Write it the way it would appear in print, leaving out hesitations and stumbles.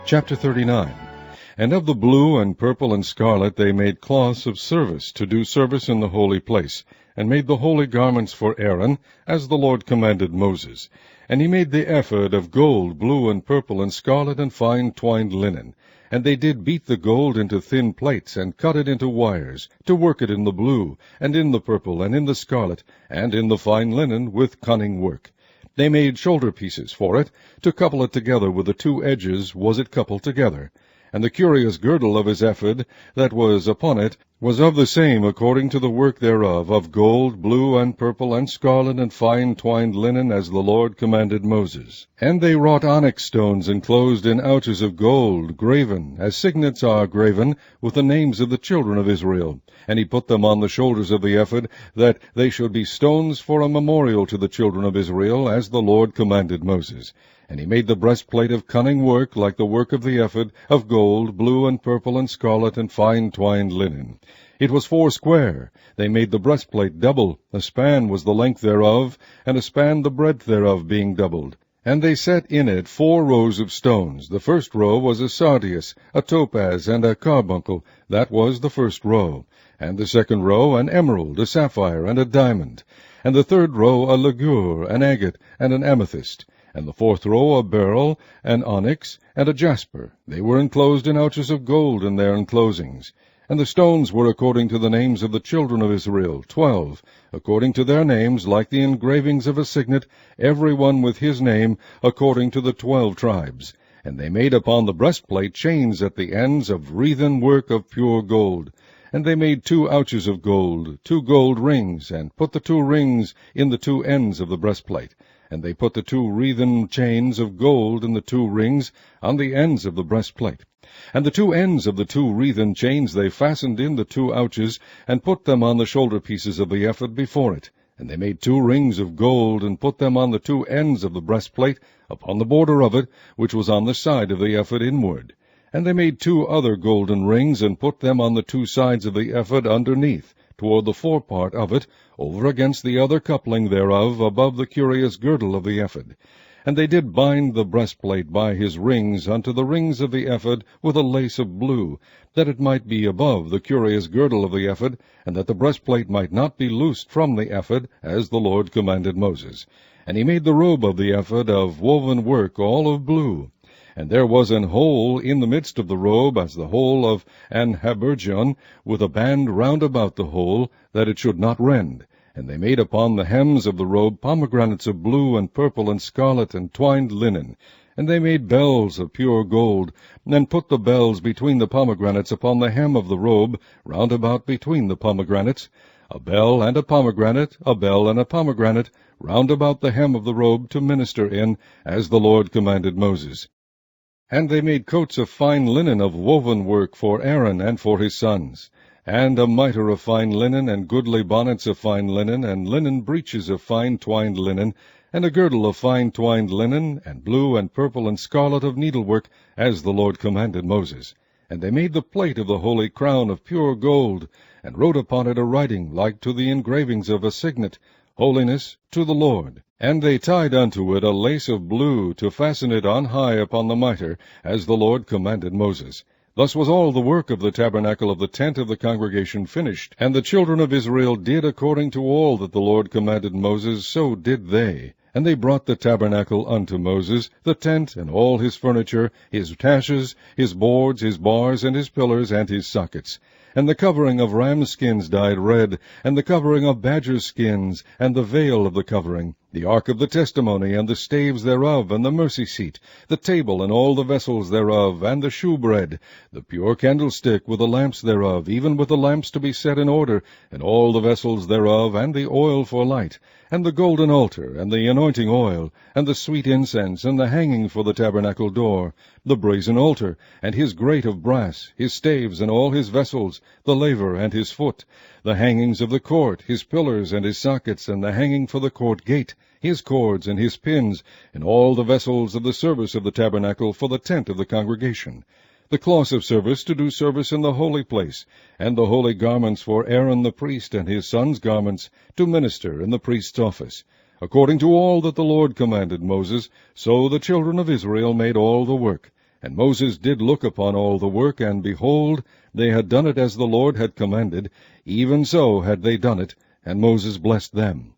Chapter 39. And of the blue and purple and scarlet they made cloths of service, to do service in the holy place, and made the holy garments for Aaron, as the Lord commanded Moses. And he made the ephod of gold, blue and purple and scarlet and fine twined linen. And they did beat the gold into thin plates, and cut it into wires, to work it in the blue, and in the purple, and in the scarlet, and in the fine linen, with cunning work. They made shoulder pieces for it, to couple it together with the two edges was it coupled together. And the curious girdle of his ephod that was upon it was of the same according to the work thereof, of gold, blue, and purple, and scarlet, and fine twined linen, as the Lord commanded Moses. And they wrought onyx stones enclosed in ouches of gold, graven, as signets are graven, with the names of the children of Israel. And he put them on the shoulders of the ephod, that they should be stones for a memorial to the children of Israel, as the Lord commanded Moses. And he made the breastplate of cunning work, like the work of the ephod, of gold, blue, and purple, and scarlet, and fine twined linen. It was foursquare. They made the breastplate double. A span was the length thereof, and a span the breadth thereof, being doubled. And they set in it 4 rows of stones. The first row was a sardius, a topaz, and a carbuncle. That was the first row. And the second row an emerald, a sapphire, and a diamond. And the third row a ligure, an agate, and an amethyst. And the fourth row a beryl, an onyx, and a jasper. They were enclosed in ouches of gold in their enclosings. And the stones were according to the names of the children of Israel, 12, according to their names, like the engravings of a signet, every one with his name, according to the 12 tribes. And they made upon the breastplate chains at the ends of wreathen work of pure gold. And they made 2 ouches of gold, 2 gold rings, and put the 2 rings in the 2 ends of the breastplate. And they put the 2 wreathen chains of gold in the 2 rings on the ends of the breastplate. And the 2 ends of the 2 wreathen chains they fastened in the 2 ouches, and put them on the shoulder pieces of the ephod before it. And they made 2 rings of gold, and put them on the 2 ends of the breastplate, upon the border of it, which was on the side of the ephod inward. And they made 2 other golden rings, and put them on the 2 sides of the ephod underneath, toward the forepart of it, over against the other coupling thereof, above the curious girdle of the ephod. And they did bind the breastplate by his rings unto the rings of the ephod with a lace of blue, that it might be above the curious girdle of the ephod, and that the breastplate might not be loosed from the ephod, as the Lord commanded Moses. And he made the robe of the ephod of woven work, all of blue. And there was an hole in the midst of the robe, as the hole of an habergeon, with a band round about the hole, that it should not rend. And they made upon the hems of the robe pomegranates of blue and purple and scarlet and twined linen. And they made bells of pure gold, and put the bells between the pomegranates upon the hem of the robe, round about between the pomegranates, a bell and a pomegranate, a bell and a pomegranate, round about the hem of the robe, to minister in, as the Lord commanded Moses. And they made coats of fine linen of woven work for Aaron and for his sons, and a mitre of fine linen, and goodly bonnets of fine linen, and linen breeches of fine twined linen, and a girdle of fine twined linen, and blue and purple and scarlet of needlework, as the Lord commanded Moses. And they made the plate of the holy crown of pure gold, and wrote upon it a writing like to the engravings of a signet, Holiness to the Lord. And they tied unto it a lace of blue, to fasten it on high upon the mitre, as the Lord commanded Moses. Thus was all the work of the tabernacle of the tent of the congregation finished. And the children of Israel did according to all that the Lord commanded Moses, so did they. And they brought the tabernacle unto Moses, the tent, and all his furniture, his taches, his boards, his bars, and his pillars, and his sockets. And the covering of ram skins dyed red, and the covering of badger skins, and the veil of the covering, the ark of the testimony, and the staves thereof, and the mercy seat, the table, and all the vessels thereof, and the shewbread, the pure candlestick with the lamps thereof, even with the lamps to be set in order, and all the vessels thereof, and the oil for light, and the golden altar, and the anointing oil, and the sweet incense, and the hanging for the tabernacle door, the brazen altar, and his grate of brass, his staves, and all his vessels, the laver and his foot, the hangings of the court, his pillars and his sockets, and the hanging for the court gate, his cords and his pins, and all the vessels of the service of the tabernacle for the tent of the congregation, the cloths of service to do service in the holy place, and the holy garments for Aaron the priest and his sons' garments to minister in the priest's office. According to all that the Lord commanded Moses, so the children of Israel made all the work. And Moses did look upon all the work, and behold, they had done it as the Lord had commanded, even so had they done it, and Moses blessed them.